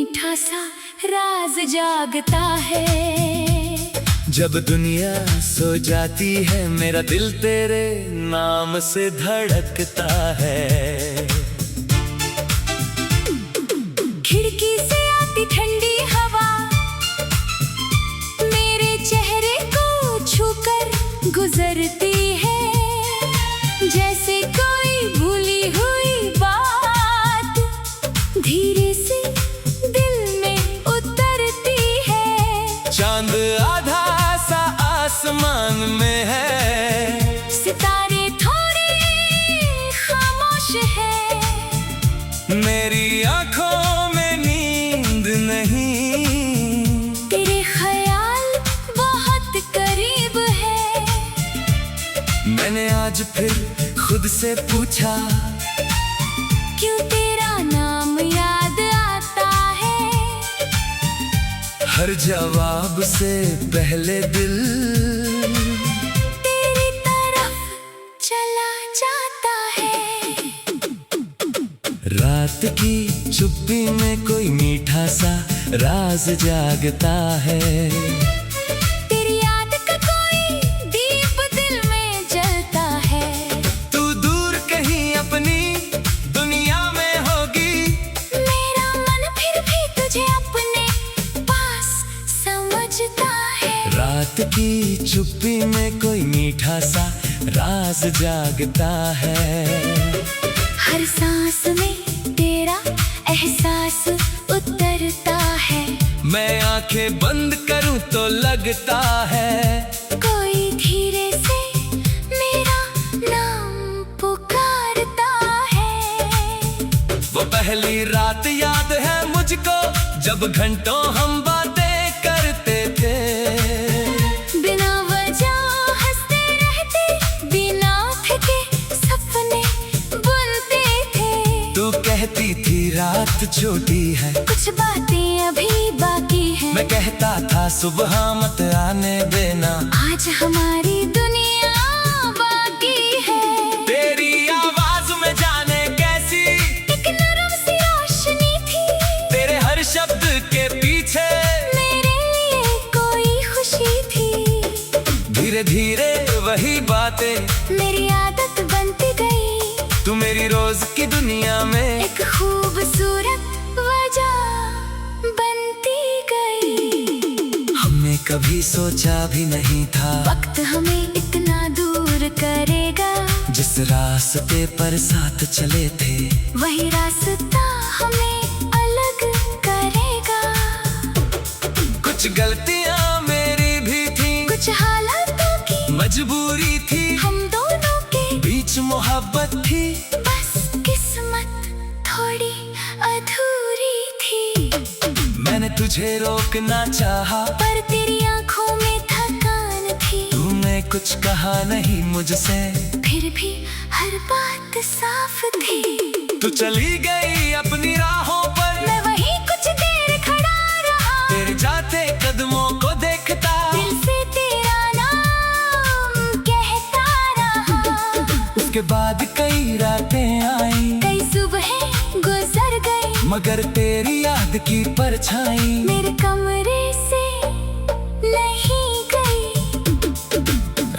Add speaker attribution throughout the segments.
Speaker 1: मीठा सा राज जागता है।
Speaker 2: जब दुनिया सो जाती है मेरा दिल तेरे नाम से धड़कता है।
Speaker 1: खिड़की से आती ठंडी हवा मेरे चेहरे को छूकर गुजरती है। जैसे कोई भूली हुई बात धीरे से दिल में उतरती है।
Speaker 2: चांद आधा सा आसमान में है,
Speaker 1: सितारे थोड़े खामोश है।
Speaker 2: मेरी आंखों में नींद नहीं,
Speaker 1: तेरे ख्याल बहुत करीब है।
Speaker 2: मैंने आज फिर खुद से पूछा
Speaker 1: क्यों तेरा नाम याद आता है।
Speaker 2: हर जवाब से पहले दिल
Speaker 1: तेरी तरफ चला जाता है।
Speaker 2: रात की चुप्पी में कोई मीठा सा राज जागता है।
Speaker 1: तेरी याद का कोई दीप दिल में जलता है।
Speaker 2: तू दूर कहीं अपनी दुनिया में होगी,
Speaker 1: मेरा मन फिर भी तुझे अपने पास समझता है।
Speaker 2: रात की चुप्पी में कोई मीठा सा राज जागता है।
Speaker 1: हर सांस में तेरा एहसास उतरता है।
Speaker 2: मैं आंखें बंद करूं तो लगता है
Speaker 1: कोई धीरे से मेरा नाम पुकारता है।
Speaker 2: वो पहली रात याद है मुझको जब घंटों हम बातें करते थे।
Speaker 1: बिना वजह हंसते रहते, बिना थके सपने बुनते थे।
Speaker 2: तू कहती थी रात छोटी है,
Speaker 1: कुछ बातें अभी बाकी है।
Speaker 2: मैं कहता था सुबह मत आने देना।
Speaker 1: आज हमारी दुनिया बाकी है।
Speaker 2: तेरी आवाज में जाने कैसी
Speaker 1: एक नरम सी रोशनी थी।
Speaker 2: तेरे हर शब्द के पीछे
Speaker 1: मेरे लिए कोई खुशी थी।
Speaker 2: धीरे धीरे वही बातें
Speaker 1: मेरी आदत बनती गई।
Speaker 2: तू मेरी रोज की दुनिया में
Speaker 1: एक खूबसूरत वजह बनती गई।
Speaker 2: हमने कभी सोचा भी नहीं था
Speaker 1: वक्त हमें इतना दूर करेगा।
Speaker 2: जिस रास्ते पर साथ चले थे
Speaker 1: वही रास्ता हमें अलग करेगा।
Speaker 2: कुछ गलतियां मेरी भी थी,
Speaker 1: कुछ हालातों की
Speaker 2: मजबूरी थी,
Speaker 1: हम दोनों के
Speaker 2: बीच मोहब्बत थी।
Speaker 1: बस किस्मत थोड़ी अधूरी थी।
Speaker 2: मैंने तुझे रोकना चाहा
Speaker 1: पर तेरी आंखों में थकान थी।
Speaker 2: तूने कुछ कहा नहीं मुझसे,
Speaker 1: फिर भी हर बात साफ थी।
Speaker 2: तू चली गई अपनी राहों पर,
Speaker 1: मैं वहीं कुछ देर खड़ा रहा।
Speaker 2: तेरे जाते कदमों को देखता,
Speaker 1: दिल से तेरा नाम कहता रहा।
Speaker 2: उसके बाद कई रातें आई,
Speaker 1: कई सुबह गुजर गई,
Speaker 2: मगर तेरी याद की परछाई
Speaker 1: मेरे कमरे से नहीं गई।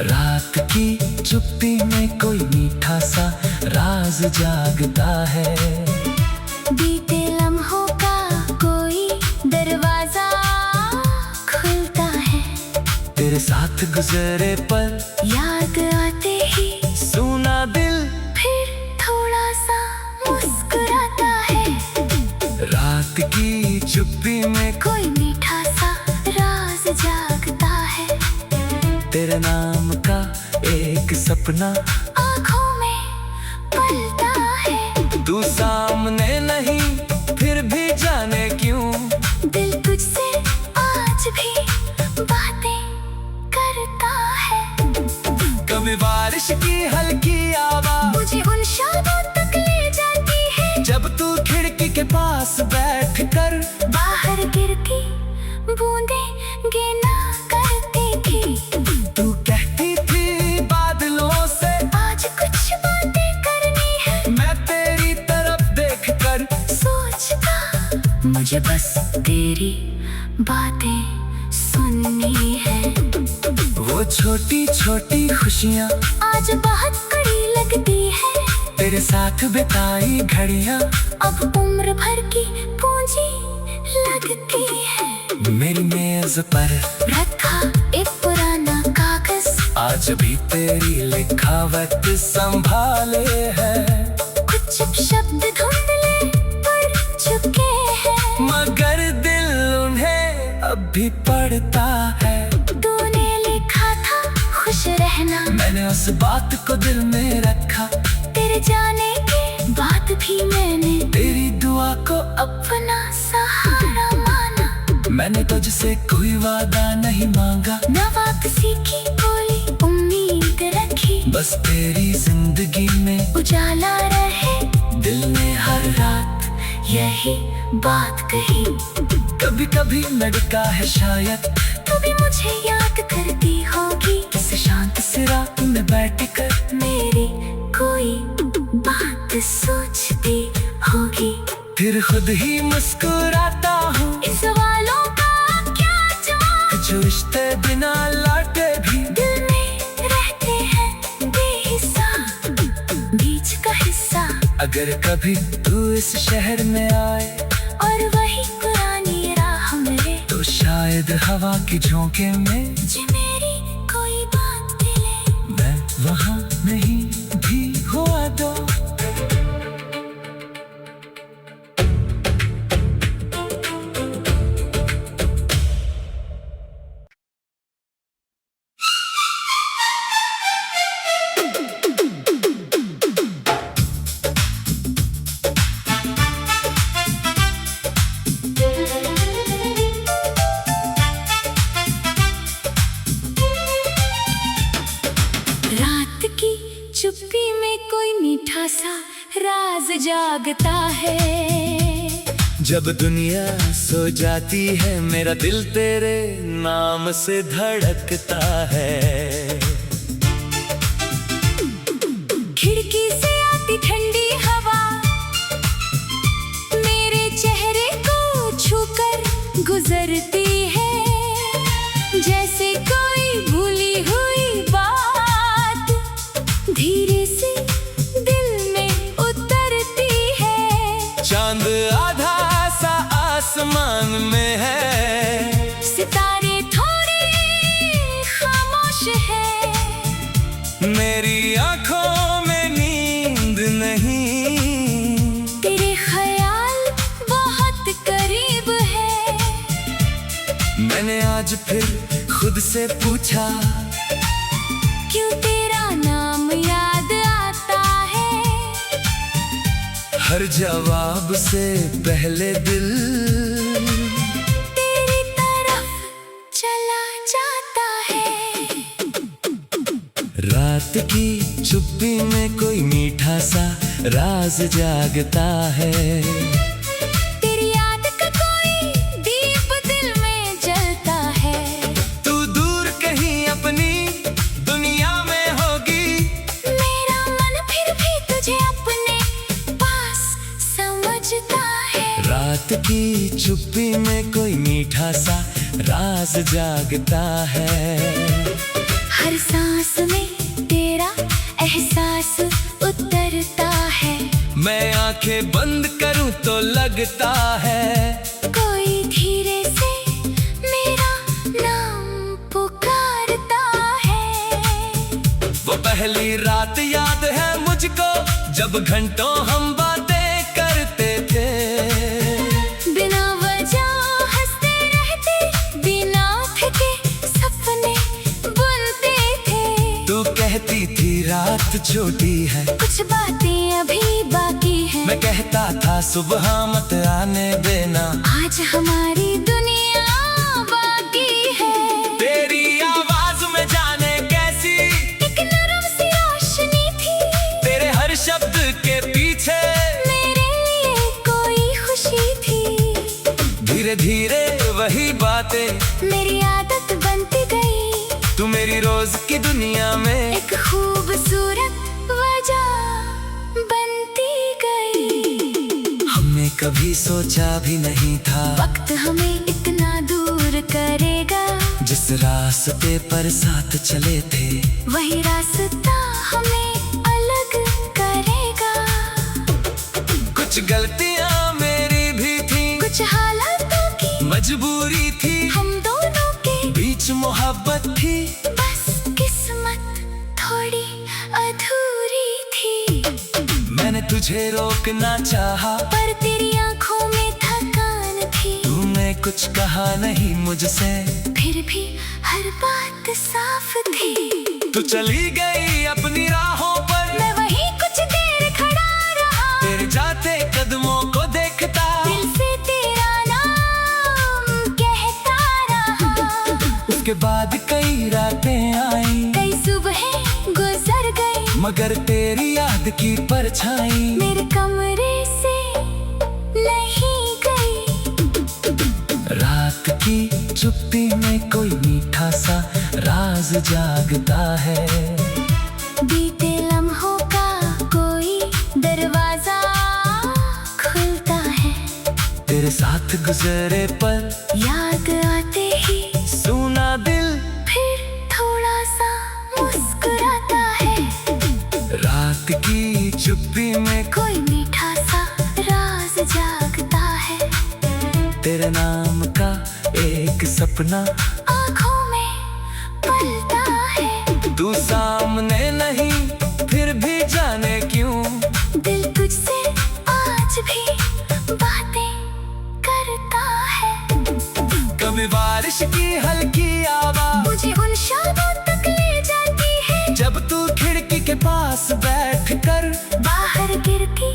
Speaker 2: रात की चुप्पी में कोई मीठा सा राज जागता है।
Speaker 1: बीते लम्हों का कोई दरवाजा खुलता है।
Speaker 2: तेरे साथ गुजरे पल
Speaker 1: याद आते ही
Speaker 2: सुना दिल
Speaker 1: फिर थोड़ा सा मुस्कुराता है।
Speaker 2: रात की चुप्पी में
Speaker 1: कोई मीठा सा राज जागता है।
Speaker 2: तेरे नाम का एक सपना
Speaker 1: आँखों में पलता है।
Speaker 2: तू सामने नहीं फिर भी जाने क्यों
Speaker 1: दिल तुझसे आज भी बातें करता है।
Speaker 2: कभी बारिश की हल्की आवाज
Speaker 1: मुझे उन शामों तक ले जाती है
Speaker 2: जब तू खिड़की के पास बैठ कर
Speaker 1: बाहर गिरती बूंदे गिना करती थी।
Speaker 2: तू कहती थी बादलों से
Speaker 1: आज कुछ बातें करनी है।
Speaker 2: मैं तेरी तरफ देख कर
Speaker 1: सोचता मुझे बस तेरी बातें सुननी है।
Speaker 2: वो छोटी छोटी खुशियाँ
Speaker 1: आज बहुत कड़ी लगती है,
Speaker 2: तेरे साथ बिताई घड़ियाँ
Speaker 1: अब उम्र भर की पूंजी लगती है।
Speaker 2: मेरी मेज पर
Speaker 1: रखा एक पुराना कागज,
Speaker 2: आज भी तेरी लिखावट संभाले है।
Speaker 1: कुछ शब्द धुंधले पड़ चुके हैं,
Speaker 2: मगर दिल उन्हें अब भी पढ़ता है।
Speaker 1: तूने लिखा था खुश रहना,
Speaker 2: मैंने उस बात को दिल में रखा,
Speaker 1: तेरे जाने के बाद भी मैंने
Speaker 2: तेरी दुआ को
Speaker 1: अपना सहारा माना।
Speaker 2: मैंने तुझसे कोई वादा नहीं मांगा,
Speaker 1: न वापसी की कोई उम्मीद रखी,
Speaker 2: बस तेरी जिंदगी में
Speaker 1: उजाला रहे।
Speaker 2: दिल ने हर रात
Speaker 1: यही बात कही,
Speaker 2: कभी कभी लड़का है शायद,
Speaker 1: कभी मुझे याद करती होगी,
Speaker 2: किसी शांत से रात में बैठ कर
Speaker 1: मेरी कोई बात सोचती होगी।
Speaker 2: फिर खुद ही मुस्कुराता हूँ,
Speaker 1: इन सवालों का क्या जवाब,
Speaker 2: जो रिश्ते बिना लौटे भी
Speaker 1: दिल में रहते हैं बेहिसाब, बीच का हिस्सा।
Speaker 2: अगर कभी तू इस शहर में आए
Speaker 1: और वही पुरानी राह मिले,
Speaker 2: तो शायद हवा के झोंके में
Speaker 1: मुझे मेरी कोई बात मिले।
Speaker 2: मैं वहाँ नहीं भी हुआ तो
Speaker 1: रात की चुप्पी में कोई मीठा सा राज जागता है,
Speaker 2: जब दुनिया सो जाती है मेरा दिल तेरे नाम से धड़कता है।
Speaker 1: खिड़की से आती ठंडी हवा मेरे चेहरे को छूकर गुजरती है, जैसे कोई भूली हुई बात धीरे से दिल में उतरती है।
Speaker 2: चांद आधा सा आसमान में है,
Speaker 1: सितारे थोड़े खामोश है,
Speaker 2: मेरी आंखों में नींद नहीं,
Speaker 1: तेरे ख्याल बहुत करीब है।
Speaker 2: मैंने आज फिर खुद से पूछा,
Speaker 1: क्यों तेरा नाम याद आता है,
Speaker 2: हर जवाब से पहले दिल
Speaker 1: तेरी तरफ चला जाता है।
Speaker 2: रात की चुप्पी में कोई मीठा सा राज जागता है।
Speaker 1: तेरी याद का कोई दीप दिल में जलता है,
Speaker 2: तू दूर कहीं अपनी दुनिया में होगी,
Speaker 1: मेरा मन फिर भी तुझे अपने पास समझता है।
Speaker 2: रात की चुप्पी में कोई मीठा सा राज जागता है।
Speaker 1: हर सांस में तेरा एहसास उतरता है,
Speaker 2: मैं आंखें बंद करूं तो लगता है
Speaker 1: कोई धीरे से मेरा नाम पुकारता है।
Speaker 2: वो पहली रात याद है मुझको, जब घंटों हम बातें करते थे,
Speaker 1: बिना वजह हंसते रहते, बिना थके सपने बुनते थे।
Speaker 2: तू कहती थी रात छोटी है,
Speaker 1: कुछ बातें अभी बाकी हैं,
Speaker 2: मैं कहता था सुबह मत आने देना,
Speaker 1: आज हमारी दुनिया बाकी है।
Speaker 2: तेरी आवाज में जाने कैसी
Speaker 1: एक नरम सी रोशनी थी,
Speaker 2: तेरे हर शब्द के पीछे
Speaker 1: मेरे लिए कोई खुशी थी।
Speaker 2: धीरे धीरे वही बातें
Speaker 1: मेरी आदत बनती गई,
Speaker 2: तू मेरी रोज की दुनिया में
Speaker 1: एक खूबसूरत वजह बनती गई।
Speaker 2: हमने कभी सोचा भी नहीं था
Speaker 1: वक्त हमें इतना दूर करेगा।
Speaker 2: जिस रास्ते पर साथ चले थे
Speaker 1: वही रास्ता हमें अलग करेगा।
Speaker 2: कुछ गलतियां मेरी भी थी,
Speaker 1: कुछ हालातों की
Speaker 2: मजबूरी थी,
Speaker 1: हम दोनों के
Speaker 2: बीच मोहब्बत थी।
Speaker 1: बस किस्मत थोड़ी अधूरी थी।
Speaker 2: मैंने तुझे रोकना चाहा
Speaker 1: पर तेरी आंखों में थकान थी।
Speaker 2: तूने कुछ कहा नहीं मुझसे,
Speaker 1: फिर भी हर बात साफ थी।
Speaker 2: तू चली गई अपनी राहों पर,
Speaker 1: मैं वहीं कुछ देर खड़ा रहा।
Speaker 2: तेरे जाते कदमों को देखता,
Speaker 1: दिल से तेरा नाम कहता रहा।
Speaker 2: उसके बाद कई रातें आई,
Speaker 1: कई सुबहें गुजर गई,
Speaker 2: मगर तेरी याद की परछाई
Speaker 1: मेरे कमरे से नहीं गई।
Speaker 2: रात की चुप्पी में कोई मीठा सा राज जागता है।
Speaker 1: बीते लम्हों का कोई दरवाजा खुलता है।
Speaker 2: तेरे साथ गुजरे पल
Speaker 1: याद आते ही
Speaker 2: सुना दिल
Speaker 1: फिर थोड़ा सा मुस्कुराता है।
Speaker 2: रात की चुप्पी में
Speaker 1: कोई मीठा सा राज जागता है।
Speaker 2: तेरे नाम का एक सपना
Speaker 1: आँखों में पलता है।
Speaker 2: तू सामने नहीं फिर भी जाने क्यों
Speaker 1: दिल तुझसे आज भी बातें करता है।
Speaker 2: कभी बारिश की हल्की आवाज
Speaker 1: मुझे उन शामों तक ले जाती है,
Speaker 2: जब तू खिड़की के पास बैठ कर
Speaker 1: बाहर गिरती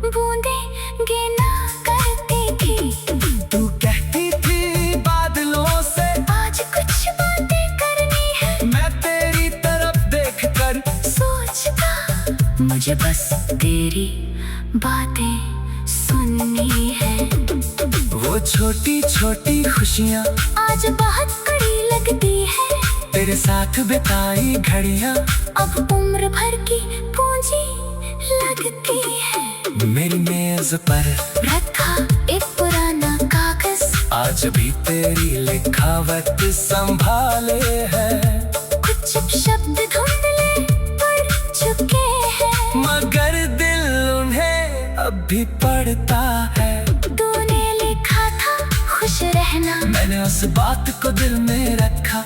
Speaker 1: बूंदें गिना करती थी।
Speaker 2: तू कहती थी बादलों से
Speaker 1: आज कुछ बातें करनी है।
Speaker 2: मैं तेरी तरफ देख कर
Speaker 1: सोचता मुझे बस तेरी बातें सुननी है।
Speaker 2: वो छोटी छोटी खुशियाँ
Speaker 1: आज बहुत कड़ी लगती है।
Speaker 2: तेरे साथ बिताई घड़ियाँ
Speaker 1: अब उम्र भर की पूंजी लगती है।
Speaker 2: मेरी मेज पर
Speaker 1: रखा एक पुराना कागज,
Speaker 2: आज भी तेरी लिखावट संभाले है।
Speaker 1: कुछ शब्द धुंधले पड़ चुके हैं,
Speaker 2: मगर दिल उन्हें अब भी पढ़ता है।
Speaker 1: तूने लिखा था खुश रहना,
Speaker 2: मैंने उस बात को दिल में रखा,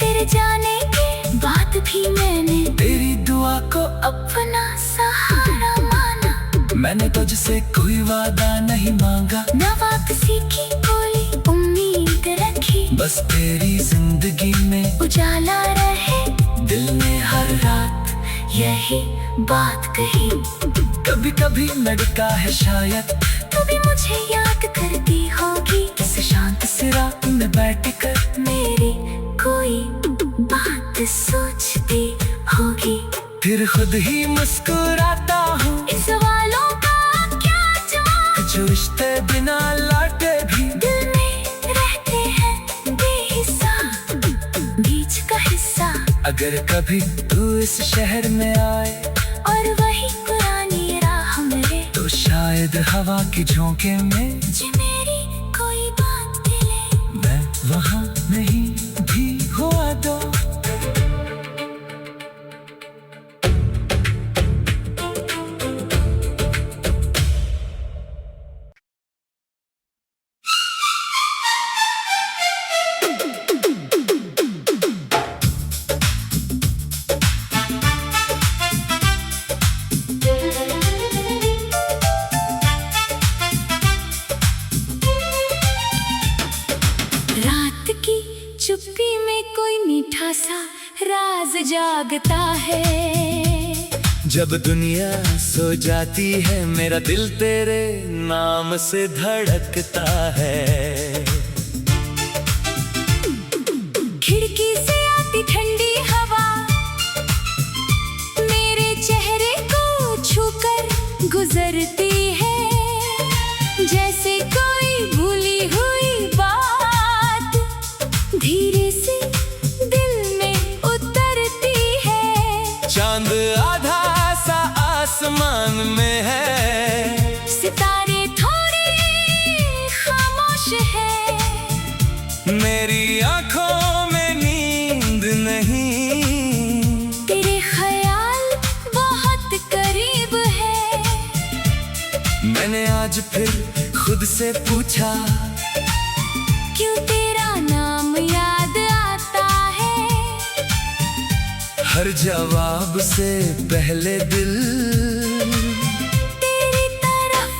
Speaker 1: तेरे जाने के बाद भी मैंने
Speaker 2: तेरी दुआ को
Speaker 1: अपना सहारा माना।
Speaker 2: मैंने तुझसे कोई वादा नहीं मांगा,
Speaker 1: न वापसी की कोई उम्मीद रखी।
Speaker 2: बस तेरी जिंदगी में
Speaker 1: उजाला रहे,
Speaker 2: दिल ने हर रात
Speaker 1: यही बात कही।
Speaker 2: कभी कभी लगता है शायद
Speaker 1: तू भी मुझे याद करती होगी,
Speaker 2: किसी शांत सी रात में बैठ कर
Speaker 1: मेरी कोई बात सोचती होगी।
Speaker 2: फिर खुद ही मुस्कुराता हूँ,
Speaker 1: इन सवालों का क्या जवाब।
Speaker 2: जो रिश्ते बिना लौटे भी
Speaker 1: दिल में रहते हैं बेहिसाब, बीच का हिस्सा।
Speaker 2: अगर कभी तू इस शहर में आए
Speaker 1: और वही पुरानी राह मेरे,
Speaker 2: तो शायद हवा की झोंके में
Speaker 1: मुझे मेरी कोई बात मिले।
Speaker 2: मैं वहाँ नहीं भी हुआ तो
Speaker 1: रात की चुप्पी में कोई मीठा सा राज जागता है।
Speaker 2: जब दुनिया सो जाती है मेरा दिल तेरे नाम से धड़कता है।
Speaker 1: खिड़की से आती ठंडी हवा मेरे चेहरे को छूकर गुजरती है, जैसे कोई भूली हुई बात धीरे से दिल में उतरती है।
Speaker 2: चांद आधा सा आसमान में है,
Speaker 1: सितारे थोड़े
Speaker 2: मैंने आज फिर खुद से पूछा,
Speaker 1: क्यों तेरा नाम याद आता है?
Speaker 2: हर जवाब से पहले दिल
Speaker 1: तेरी तरफ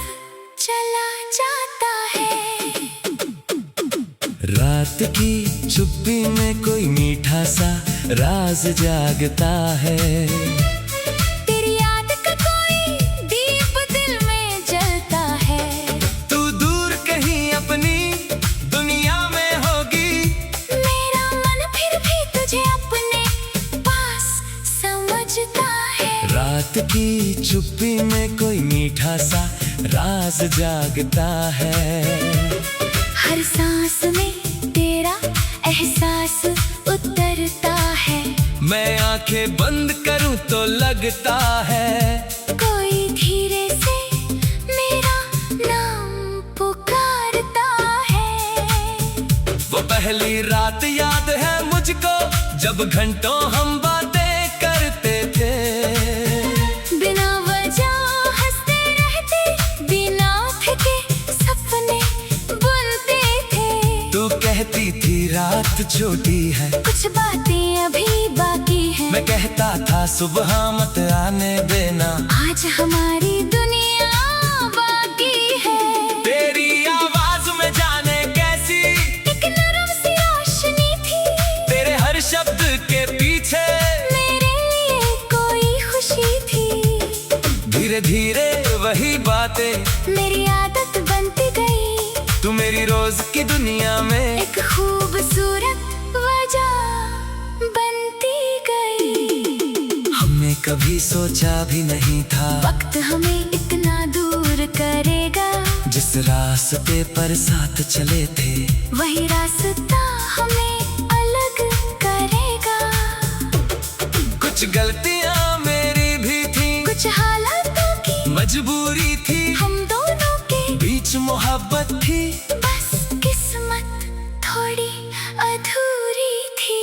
Speaker 1: चला जाता है।
Speaker 2: रात की चुप्पी में कोई मीठा सा राज जागता है।
Speaker 1: तेरी याद का कोई दीप दिल में जलता है।
Speaker 2: तू दूर कहीं अपनी दुनिया में होगी,
Speaker 1: मेरा मन फिर भी तुझे अपने पास समझता है।
Speaker 2: रात की चुप्पी में कोई मीठा सा राज जागता है।
Speaker 1: हर सांस में तेरा एहसास उतरता है।
Speaker 2: मैं आंखें बंद करूं तो लगता है
Speaker 1: कोई धीरे से मेरा नाम पुकारता है।
Speaker 2: वो पहली रात याद है मुझको, जब घंटों हम बातें करते थे।
Speaker 1: बिना वजह हंसते रहते, बिना थके सपने बुनते थे।
Speaker 2: तू कहती थी रात छोटी है,
Speaker 1: कुछ बातें अभी बाकी हैं।
Speaker 2: मैं कहता था सुबह मत आने देना।
Speaker 1: आज हमारी दुनिया बाकी है।
Speaker 2: तेरी आवाज में जाने कैसी
Speaker 1: एक नरम सी रोशनी थी।
Speaker 2: तेरे हर शब्द के पीछे
Speaker 1: मेरे लिए कोई खुशी थी।
Speaker 2: धीरे धीरे वही बातें
Speaker 1: मेरी आदत बनती गई।
Speaker 2: तू मेरी रोज की दुनिया में
Speaker 1: एक खूबसूरत वजह बनती गई।
Speaker 2: हमने कभी सोचा भी नहीं था
Speaker 1: वक्त हमें इतना दूर करेगा।
Speaker 2: जिस रास्ते पर साथ चले थे
Speaker 1: वही रास्ता हमें अलग करेगा।
Speaker 2: कुछ गलतियां मेरी भी थी,
Speaker 1: कुछ हालातों की
Speaker 2: मजबूरी थी,
Speaker 1: हम दोनों के
Speaker 2: बीच मोहब्बत थी।
Speaker 1: बस किस्मत थोड़ी अधूरी थी।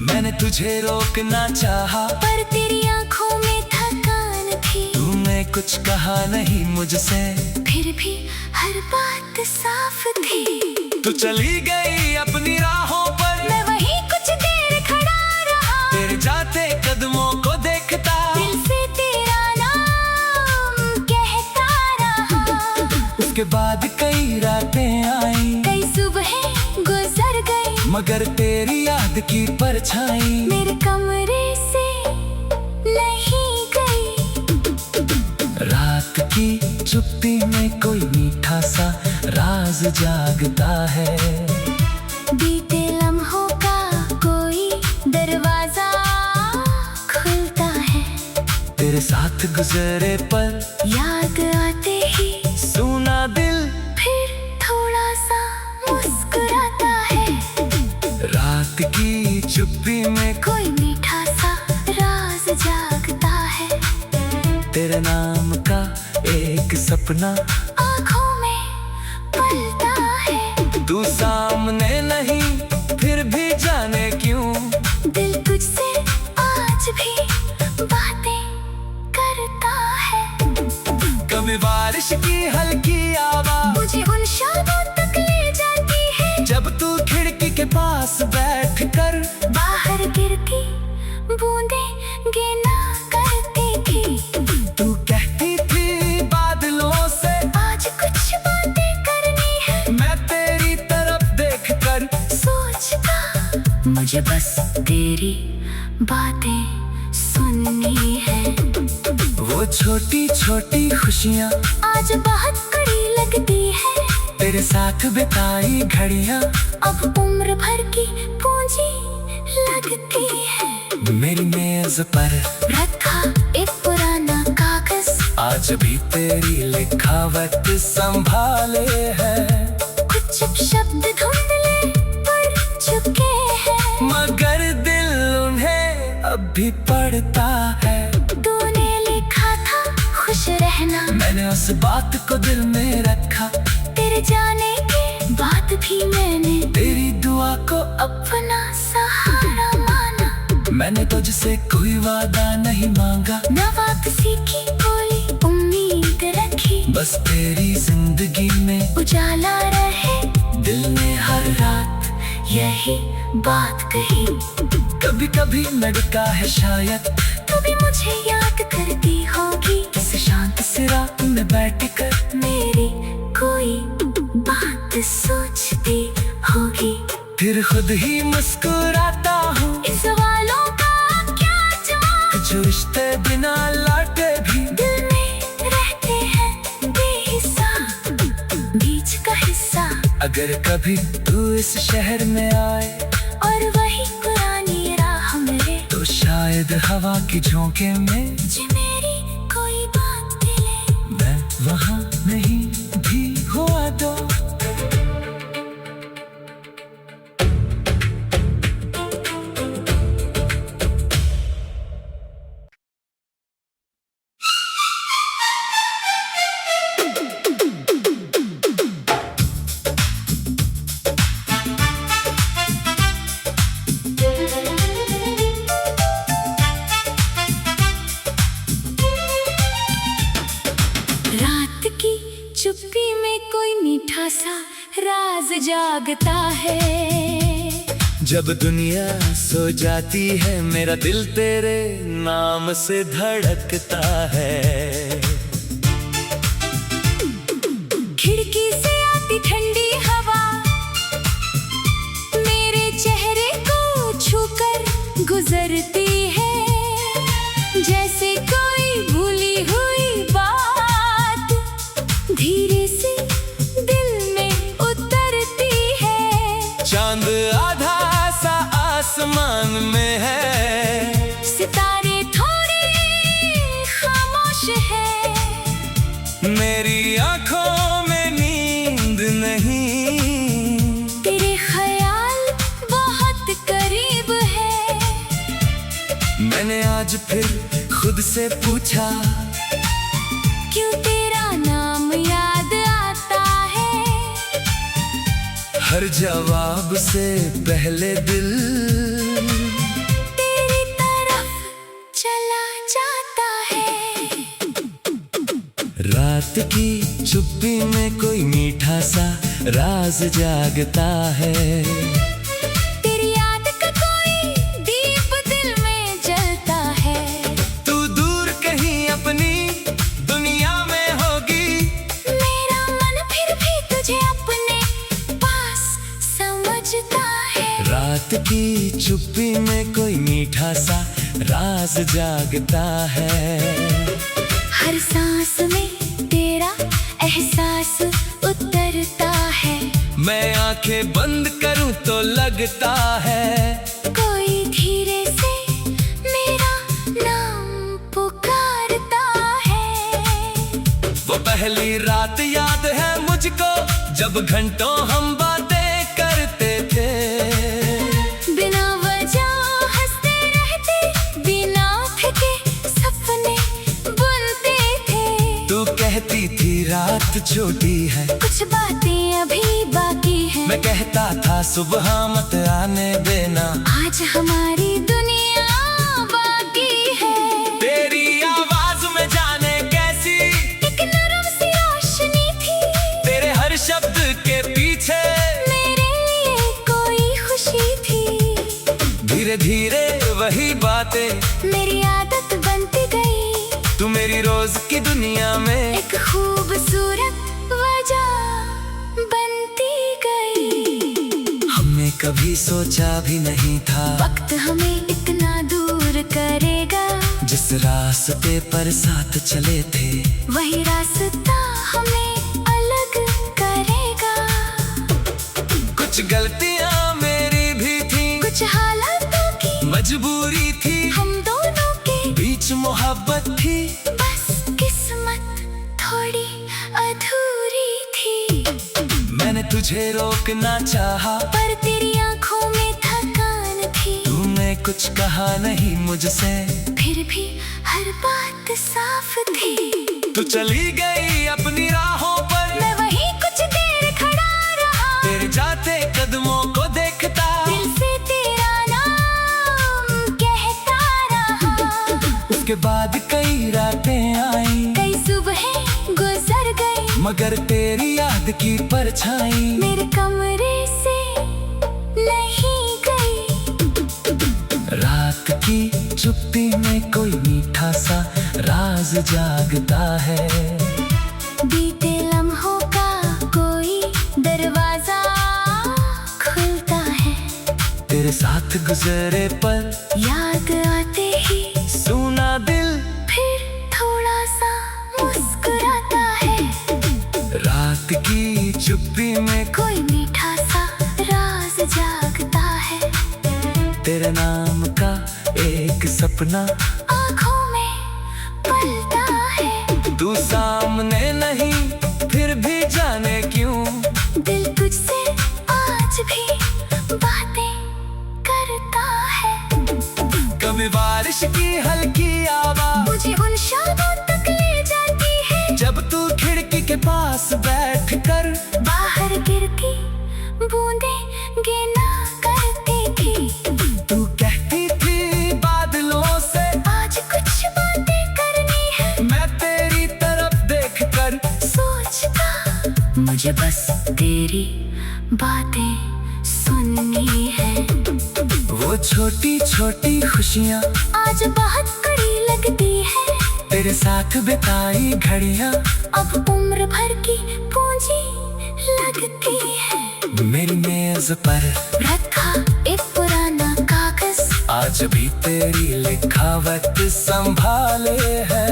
Speaker 2: मैंने तुझे रोकना चाहा,
Speaker 1: पर तेरी आंखों में थकान थी।
Speaker 2: तूने कुछ कहा नहीं मुझसे,
Speaker 1: फिर भी हर बात साफ थी।
Speaker 2: तू चली गई अपनी राहों पर,
Speaker 1: मैं वहीं कुछ देर खड़ा रहा।
Speaker 2: तेरे जाते कदमों को देखता,
Speaker 1: दिल से तेरा नाम कहता रहा।
Speaker 2: उसके बाद कई रातें आई,
Speaker 1: कई सुबहें गुजर गई।
Speaker 2: मगर तेरी याद की परछाई
Speaker 1: मेरे कमरे से नहीं गई।
Speaker 2: रात की चुप्पी में कोई मीठा सा राज जागता है।
Speaker 1: बीते लम्हों का कोई दरवाजा खुलता है।
Speaker 2: तेरे साथ गुजरे पल
Speaker 1: याद आते ही
Speaker 2: सुना दिल
Speaker 1: फिर थोड़ा सा मुस्कुराता है।
Speaker 2: रात की चुप्पी में
Speaker 1: कोई मीठा सा राज जागता है।
Speaker 2: तेरे नाम का एक सपना
Speaker 1: आँखों में पलता है।
Speaker 2: तू सामने नहीं फिर भी जाने क्यों
Speaker 1: दिल तुझसे आज भी बातें करता है।
Speaker 2: कभी बारिश की हल्की आवाज
Speaker 1: मुझे उन शामों तक ले जाती है।
Speaker 2: जब तू खिड़की के पास बैठ कर
Speaker 1: बाहर गिरती बूंदें गिना करती थी।
Speaker 2: तू कहती थी बादलों से
Speaker 1: आज कुछ बातें करनी है।
Speaker 2: मैं तेरी तरफ देख कर
Speaker 1: सोचता मुझे बस तेरी बातें सुननी है।
Speaker 2: वो छोटी छोटी खुशियाँ
Speaker 1: आज बहुत कड़ी लगती है।
Speaker 2: तेरे साथ बिताई घड़ियाँ
Speaker 1: अब उम्र भर की पूंजी लगती है।
Speaker 2: मेरी मेज पर
Speaker 1: रखा एक पुराना कागज,
Speaker 2: आज भी तेरी लिखावट संभाले है।
Speaker 1: कुछ शब्द धुंधले पड़ चुके हैं।
Speaker 2: मगर दिल उन्हें अब भी पढ़ता है।
Speaker 1: तूने लिखा था खुश रहना,
Speaker 2: मैंने उस बात को दिल में रखा।
Speaker 1: तेरे जाने के बाद भी मैंने
Speaker 2: तेरी दुआ को
Speaker 1: अपना सहारा माना।
Speaker 2: मैंने तुझसे कोई वादा नहीं मांगा,
Speaker 1: न वापसी की कोई उम्मीद रखी।
Speaker 2: बस तेरी जिंदगी में
Speaker 1: उजाला रहे,
Speaker 2: दिल में हर रात
Speaker 1: यही बात कही।
Speaker 2: कभी कभी लड़का है शायद,
Speaker 1: तू भी मुझे याद करती होगी,
Speaker 2: किसी शांत सी रात में बैठ कर
Speaker 1: मेरी कोई बात सोचती होगी।
Speaker 2: फिर खुद ही मुस्कुराता हूँ,
Speaker 1: इन सवालों का क्या जवाब,
Speaker 2: जो रिश्ते बिना लौटे भी
Speaker 1: दिल में रहते हैं बेहिसाब, बीच का हिस्सा।
Speaker 2: अगर कभी तू इस शहर में आए
Speaker 1: और वही पुरानी राह मिले,
Speaker 2: तो शायद हवा की झोंके में
Speaker 1: मुझे मेरी कोई बात मिले।
Speaker 2: मैं वहाँ नहीं भी हुआ तो
Speaker 1: रात की चुप्पी में कोई मीठा सा राज जागता है।
Speaker 2: जब दुनिया सो जाती है मेरा दिल तेरे नाम से धड़कता है।
Speaker 1: खिड़की से आती ठंडी हवा मेरे चेहरे को छूकर गुजरती है, जैसे कोई भूली हुई बात धीरे से दिल में उतरती है।
Speaker 2: चांद आधा सा आसमान में है,
Speaker 1: सितारे थोड़े खामोश है,
Speaker 2: मेरी आंखों में नींद नहीं,
Speaker 1: तेरे ख्याल बहुत करीब है।
Speaker 2: मैंने आज फिर खुद से पूछा,
Speaker 1: क्यों तेरा नाम याद आता है,
Speaker 2: हर जवाब से पहले दिल
Speaker 1: तेरी तरफ चला जाता है।
Speaker 2: रात की चुप्पी में कोई मीठा सा राज जागता है।
Speaker 1: तेरी याद का कोई दीप दिल में जलता है।
Speaker 2: तू दूर कहीं अपनी दुनिया में होगी,
Speaker 1: मेरा मन फिर भी तुझे अपने पास समझता है।
Speaker 2: रात की चुप्पी में कोई मीठा सा राज जागता है।
Speaker 1: हर सांस में तेरा एहसास उतरता है।
Speaker 2: मैं आंखें बंद करूं तो लगता है
Speaker 1: कोई धीरे से मेरा नाम पुकारता है।
Speaker 2: वो पहली रात याद है मुझको, जब घंटों हम बातें करते थे।
Speaker 1: बिना वजह हंसते रहते, बिना थके सपने बुनते थे।
Speaker 2: तू कहती थी रात छोटी है,
Speaker 1: कुछ बातें अभी बाकी हैं।
Speaker 2: मैं कहता था सुबह मत आने देना,
Speaker 1: आज हमारी दुनिया बाकी है।
Speaker 2: तेरी आवाज में जाने कैसी
Speaker 1: एक नरम सी रोशनी थी,
Speaker 2: तेरे हर शब्द के पीछे
Speaker 1: मेरे लिए कोई खुशी थी।
Speaker 2: धीरे धीरे वही बातें
Speaker 1: मेरी आदत बनती गई,
Speaker 2: तू मेरी रोज की दुनिया में
Speaker 1: एक खूबसूरत वजह बनती गई।
Speaker 2: हमने कभी सोचा भी नहीं था
Speaker 1: वक्त हमें इतना दूर करेगा,
Speaker 2: जिस रास्ते पर साथ चले थे
Speaker 1: वही रास्ता हमें अलग करेगा।
Speaker 2: कुछ गलतियां मेरी भी थी,
Speaker 1: कुछ हालातों की
Speaker 2: मजबूरी थी,
Speaker 1: हम दोनों के
Speaker 2: बीच मोहब्बत थी।
Speaker 1: बस किस्मत थोड़ी अधूरी थी।
Speaker 2: मैंने तुझे रोकना चाहा,
Speaker 1: पर तेरी आंखों में थकान थी।
Speaker 2: तूने कुछ कहा नहीं मुझसे,
Speaker 1: फिर भी हर बात साफ थी।
Speaker 2: तू चली गई अपनी राहों पर,
Speaker 1: मैं वहीं कुछ देर खड़ा रहा,
Speaker 2: तेरे जाते कदमों को देखता,
Speaker 1: दिल से तेरा नाम कहता रहा।
Speaker 2: उसके बाद कई रातें आई,
Speaker 1: कई सुबहें गुजर गई,
Speaker 2: मगर तेरी याद की परछाई
Speaker 1: मेरे कमरे से नहीं गई।
Speaker 2: रात की चुप्पी में कोई मीठा सा राज जागता है।
Speaker 1: बीते लम्हों का कोई दरवाजा खुलता है।
Speaker 2: तेरे साथ गुजरे पल
Speaker 1: याद आते ही
Speaker 2: सुना दिल
Speaker 1: फिर थोड़ा सा मुस्कुराता है।
Speaker 2: रात की चुप्पी में
Speaker 1: कोई मीठा सा राज जागता है।
Speaker 2: तेरे नाम का एक सपना
Speaker 1: आँखों में पलता है।
Speaker 2: तू सामने नहीं फिर भी जाने क्यों
Speaker 1: दिल तुझसे आज भी बातें करता है।
Speaker 2: कभी बारिश की हल्की आवाज
Speaker 1: मुझे उन शामों तक ले जाती है
Speaker 2: जब तू खिड़की के पास बैठ कर
Speaker 1: बाहर गिरती बूंदें गिना करती थी।
Speaker 2: तू कहती थी बादलों से
Speaker 1: आज कुछ बातें करनी है।
Speaker 2: मैं तेरी तरफ देख कर
Speaker 1: सोचता मुझे बस तेरी बातें सुननी है।
Speaker 2: वो छोटी छोटी खुशियाँ
Speaker 1: आज बहुत कड़ी लगती है।
Speaker 2: तेरे साथ बिताई घड़ियाँ
Speaker 1: अब उम्र भर की पूंजी लगती है।
Speaker 2: मेरी मेज पर
Speaker 1: रखा एक पुराना कागज
Speaker 2: आज भी तेरी लिखावट संभाले है।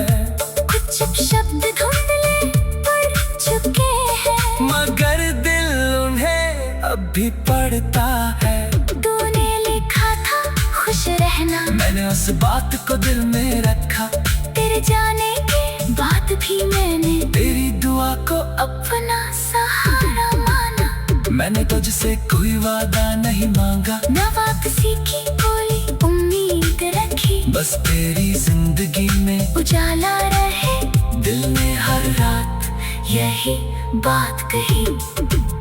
Speaker 1: कुछ शब्द धुंधले पड़ चुके हैं
Speaker 2: मगर दिल उन्हें अब भी पढ़ता है।
Speaker 1: तूने लिखा था खुश रहना।
Speaker 2: मैंने उस बात को दिल में रखा।
Speaker 1: तेरे जाने के बाद भी मैंने
Speaker 2: तेरी दुआ को
Speaker 1: अपना सहारा माना।
Speaker 2: मैंने तुझसे कोई वादा नहीं मांगा
Speaker 1: न वापसी की कोई उम्मीद रखी।
Speaker 2: बस तेरी जिंदगी में
Speaker 1: उजाला रहे
Speaker 2: दिल ने हर रात
Speaker 1: यही बात कही।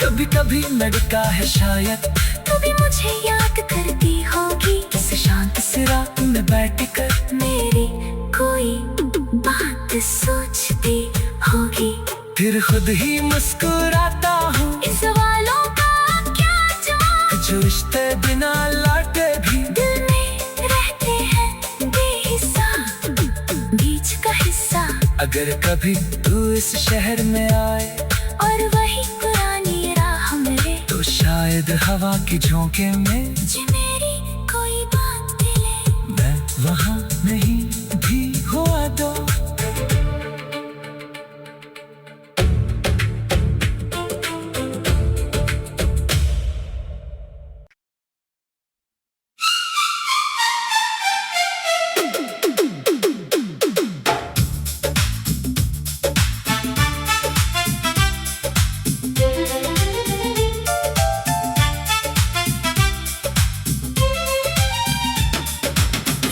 Speaker 2: कभी कभी लड़का है शायद
Speaker 1: कभी मुझे याद करती होगी।
Speaker 2: किसी शांत सी रात में बैठ कर
Speaker 1: मेरी कोई बात सोचती होगी।
Speaker 2: फिर खुद ही मुस्कुराता हूँ।
Speaker 1: इन सवालों का क्या जवाब
Speaker 2: जो रिश्ते बिना लौटे भी
Speaker 1: दिल में रहते हैं बेहिसाब बीच का हिस्सा।
Speaker 2: अगर कभी तू इस शहर में आए
Speaker 1: और वही पुरानी राह मिले
Speaker 2: तो शायद हवा की झोंके में
Speaker 1: मुझे मेरी कोई बात दिले।
Speaker 2: मैं वहाँ नहीं भी हुआ तो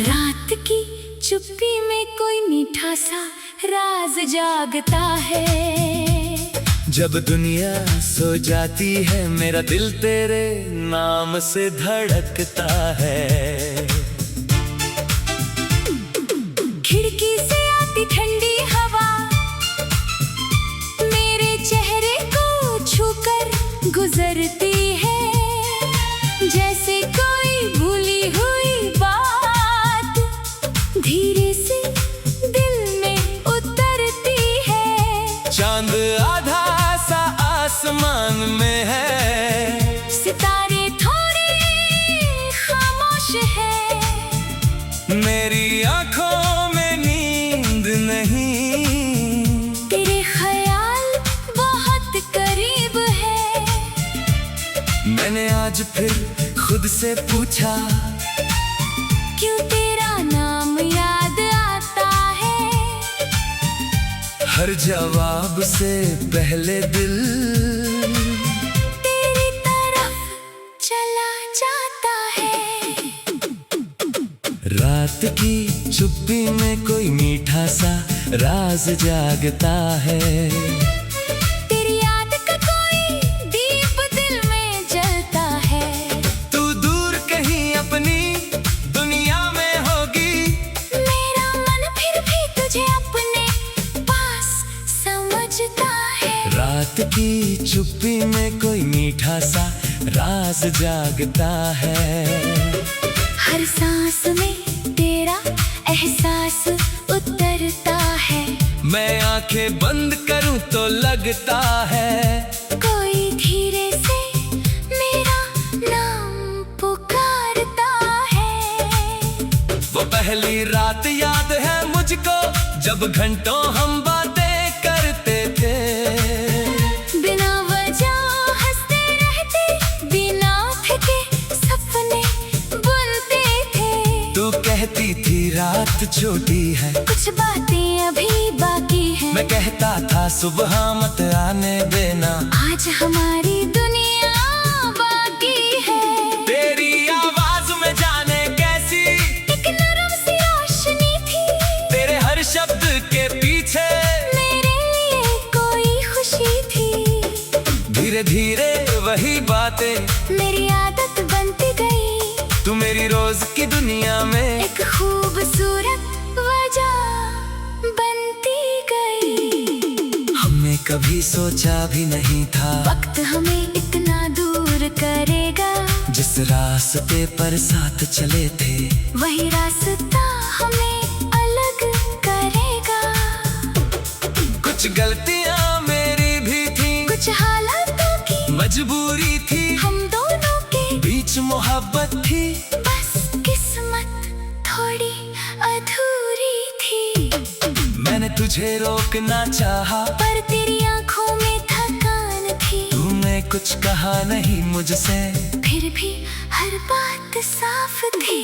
Speaker 1: रात की चुप्पी में कोई मीठा सा राज जागता है।
Speaker 2: जब दुनिया सो जाती है मेरा दिल तेरे नाम से धड़कता है।
Speaker 1: खिड़की से आती ठंडी हवा मेरे चेहरे को छूकर गुजरती है। जैसे कोई भूली हुई बात धीरे से दिल में उतरती है।
Speaker 2: चांद आधा सा आसमान में है।
Speaker 1: सितारे थोड़े खामोश है।
Speaker 2: मेरी आंखों में नींद नहीं।
Speaker 1: तेरे ख्याल बहुत करीब है।
Speaker 2: मैंने आज फिर खुद से पूछा
Speaker 1: क्यों तेरा नाम याद आता है।
Speaker 2: हर जवाब से पहले दिल
Speaker 1: तेरी तरफ चला जाता है।
Speaker 2: रात की चुप्पी में कोई मीठा सा राज जागता है।
Speaker 1: तेरी याद का कोई दीप दिल में जलता है।
Speaker 2: तू दूर कहीं अपनी दुनिया में होगी।
Speaker 1: मेरा मन फिर भी तुझे अपने पास समझता है।
Speaker 2: रात की चुप्पी में कोई मीठा सा राज जागता है।
Speaker 1: हर सांस में तेरा एहसास उतरता है।
Speaker 2: मैं आंखें बंद करूं तो लगता है
Speaker 1: कोई धीरे से मेरा नाम पुकारता है।
Speaker 2: वो पहली रात याद है मुझको जब घंटों हम बातें करते थे।
Speaker 1: बिना वजह हंसते रहते, बिना थके सपने बुनते थे।
Speaker 2: तू कहती थी रात छोटी है,
Speaker 1: कुछ बातें अभी बाकी हैं।
Speaker 2: मैं कहता था सुबह मत आने देना।
Speaker 1: आज हमारी दुनिया बाकी है।
Speaker 2: तेरी आवाज में जाने कैसी
Speaker 1: एक नरम सी रोशनी थी।
Speaker 2: तेरे हर शब्द के पीछे
Speaker 1: मेरे लिए कोई खुशी थी।
Speaker 2: धीरे धीरे वही बातें
Speaker 1: मेरी आदत बनती गई।
Speaker 2: तू मेरी रोज की दुनिया में
Speaker 1: एक खूबसूरत वजह बनती गई।
Speaker 2: हमने कभी सोचा भी नहीं था
Speaker 1: वक्त हमें इतना दूर करेगा।
Speaker 2: जिस रास्ते पर साथ चले थे
Speaker 1: वही रास्ता हमें अलग करेगा।
Speaker 2: कुछ गलतियां मेरी भी थी,
Speaker 1: कुछ हालातों की
Speaker 2: मजबूरी थी,
Speaker 1: हम दोनों के
Speaker 2: बीच मोहब्बत थी।
Speaker 1: बस किस्मत थोड़ी अधूरी थी।
Speaker 2: मैंने तुझे रोकना चाहा
Speaker 1: पर तेरी आंखों में थकान थी।
Speaker 2: तूने कुछ कहा नहीं मुझसे,
Speaker 1: फिर भी हर बात साफ थी।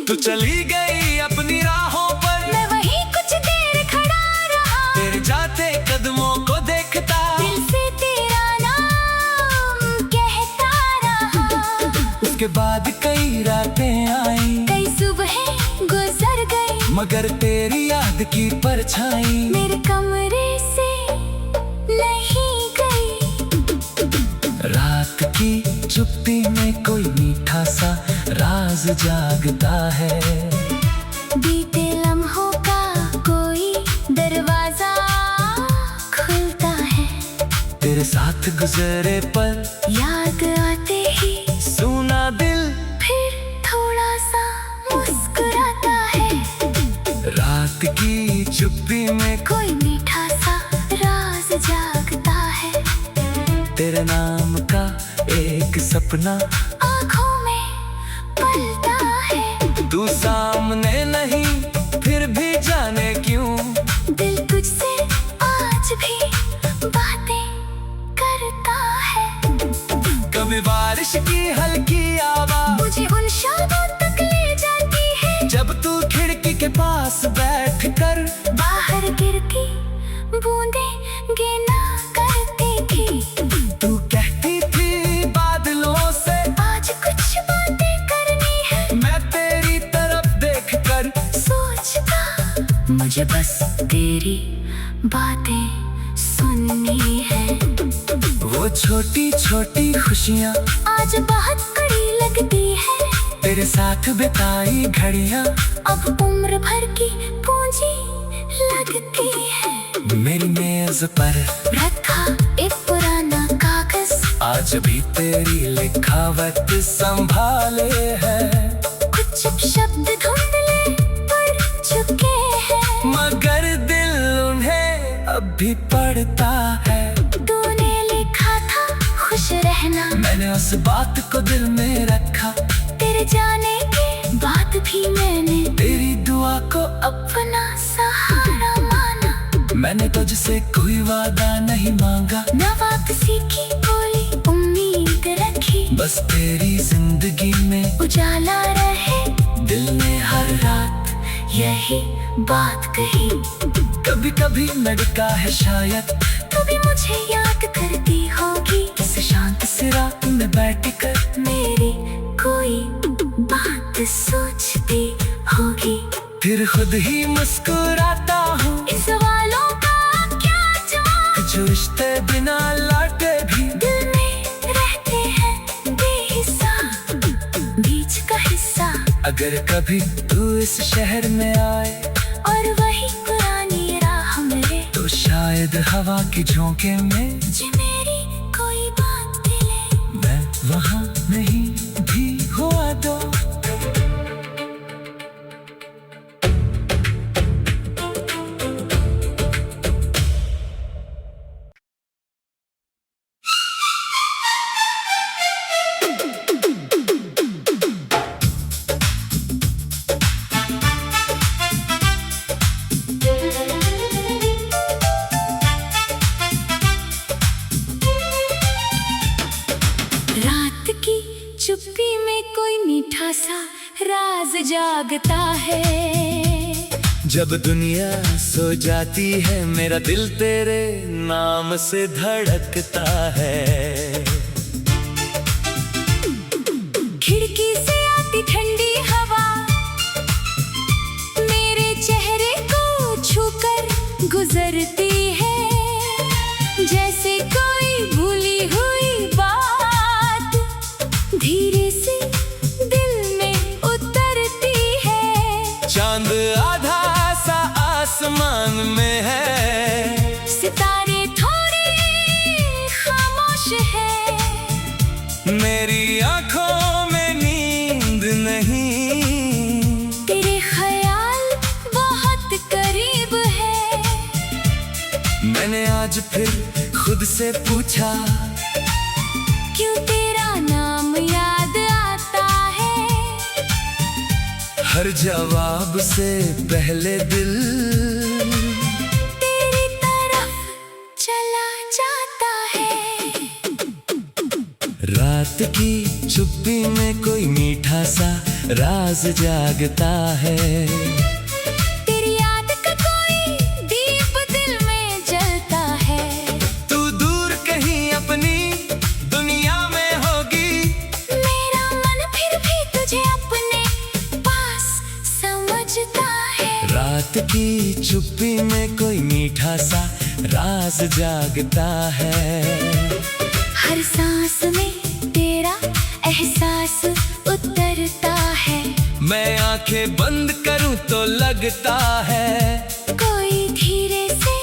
Speaker 2: तू चली गई अपनी राहों पर,
Speaker 1: मैं वहीं कुछ देर खड़ा रहा।
Speaker 2: तेरे जाते कदमों को देखता,
Speaker 1: दिल से तेरा नाम कहता रहा।
Speaker 2: उसके बाद कई रातें आई,
Speaker 1: कई सुबहें गुजर गई,
Speaker 2: मगर तेरी याद की परछाई
Speaker 1: मेरे कमरे से नहीं गई।
Speaker 2: रात की चुप्पी में कोई मीठा सा राज जागता है।
Speaker 1: बीते लम्हों का कोई दरवाजा खुलता है।
Speaker 2: तेरे साथ गुजरे पल
Speaker 1: याद आते ही
Speaker 2: सुना दिल
Speaker 1: फिर थोड़ा सा मुस्कुराता है।
Speaker 2: रात की चुप्पी में
Speaker 1: कोई मीठा सा राज जागता है।
Speaker 2: तेरे नाम का एक सपना
Speaker 1: आँखों में पलता है।
Speaker 2: तू सामने नहीं फिर भी जाने क्यों
Speaker 1: दिल तुझसे आज भी बातें करता है।
Speaker 2: कभी बारिश की हल्की आवाज
Speaker 1: मुझे उन शामों तक ले जाती है
Speaker 2: जब तू खिड़की के पास बैठ कर
Speaker 1: बाहर गिरती बूंदें गिना करती थी।
Speaker 2: तू कहती थी बादलों से
Speaker 1: आज कुछ बातें करनी है।
Speaker 2: मैं तेरी तरफ देख कर
Speaker 1: सोचता मुझे बस तेरी बातें सुननी है।
Speaker 2: वो छोटी छोटी खुशियाँ
Speaker 1: आज बहुत कड़ी लगती है।
Speaker 2: तेरे साथ बिताई घड़ियाँ
Speaker 1: अब उम्र भर की पूंजी लगती है।
Speaker 2: मेरी मेज पर
Speaker 1: रखा एक पुराना कागज,
Speaker 2: आज भी तेरी लिखावट संभाले है।
Speaker 1: कुछ शब्द धुंधले पड़ चुके हैं,
Speaker 2: मगर दिल उन्हें अब भी पढ़ता है।
Speaker 1: तूने लिखा था खुश रहना,
Speaker 2: मैंने उस बात को दिल में रखा।
Speaker 1: तेरे जाने के बाद भी मैंने
Speaker 2: तेरी दुआ को
Speaker 1: अपना सहारा माना।
Speaker 2: मैंने तुझसे कोई वादा नहीं मांगा,
Speaker 1: न वापसी की कोई उम्मीद रखी।
Speaker 2: बस तेरी जिंदगी में
Speaker 1: उजाला रहे,
Speaker 2: दिल ने हर रात
Speaker 1: यही बात कही।
Speaker 2: कभी कभी लड़का है शायद
Speaker 1: तू भी मुझे याद करती होगी।
Speaker 2: किसी शांत सी रात में बैठ कर
Speaker 1: मेरी कोई बात सोचती होगी।
Speaker 2: फिर खुद ही मुस्कुराता हूँ।
Speaker 1: इन सवालों का क्या जवाब,
Speaker 2: जो रिश्ते बिना लौटे भी
Speaker 1: दिल में रहते हैं बेहिसाब, बीच का हिस्सा।
Speaker 2: अगर कभी तू इस शहर में आए
Speaker 1: और वही पुरानी राह मिले,
Speaker 2: तो शायद हवा की झोंके में
Speaker 1: जे मेरी कोई बात दिले,
Speaker 2: मैं वहाँ नहीं भी हुआ तो
Speaker 1: रात की चुप्पी में कोई मीठा सा राज जागता है।
Speaker 2: जब दुनिया सो जाती है मेरा दिल तेरे नाम से धड़कता है।
Speaker 1: खिड़की से आती ठंडी हवा मेरे चेहरे को छूकर गुजरती है, जैसे कोई भूली हुई बात धीरे से दिल में उतरती है।
Speaker 2: चांद आधा सा आसमान में है,
Speaker 1: सितारे थोड़े खामोश है,
Speaker 2: मेरी आंखों में नींद नहीं,
Speaker 1: तेरे ख्याल बहुत करीब है।
Speaker 2: मैंने आज फिर खुद से पूछा
Speaker 1: क्यों तेरा नाम याद आता है।
Speaker 2: हर जवाब से पहले दिल
Speaker 1: तेरी तरफ चला जाता है।
Speaker 2: रात की चुप्पी में कोई मीठा सा राज जागता है।
Speaker 1: तेरी याद का कोई दीप दिल में जलता है।
Speaker 2: तू दूर कहीं अपनी दुनिया में होगी,
Speaker 1: मेरा मन फिर भी तुझे अपने पास समझता है।
Speaker 2: रात की चुप्पी में कोई मीठा सा राज जागता है।
Speaker 1: हर सांस में तेरा एहसास उतरता है।
Speaker 2: मैं आंखें बंद करूं तो लगता है
Speaker 1: कोई धीरे से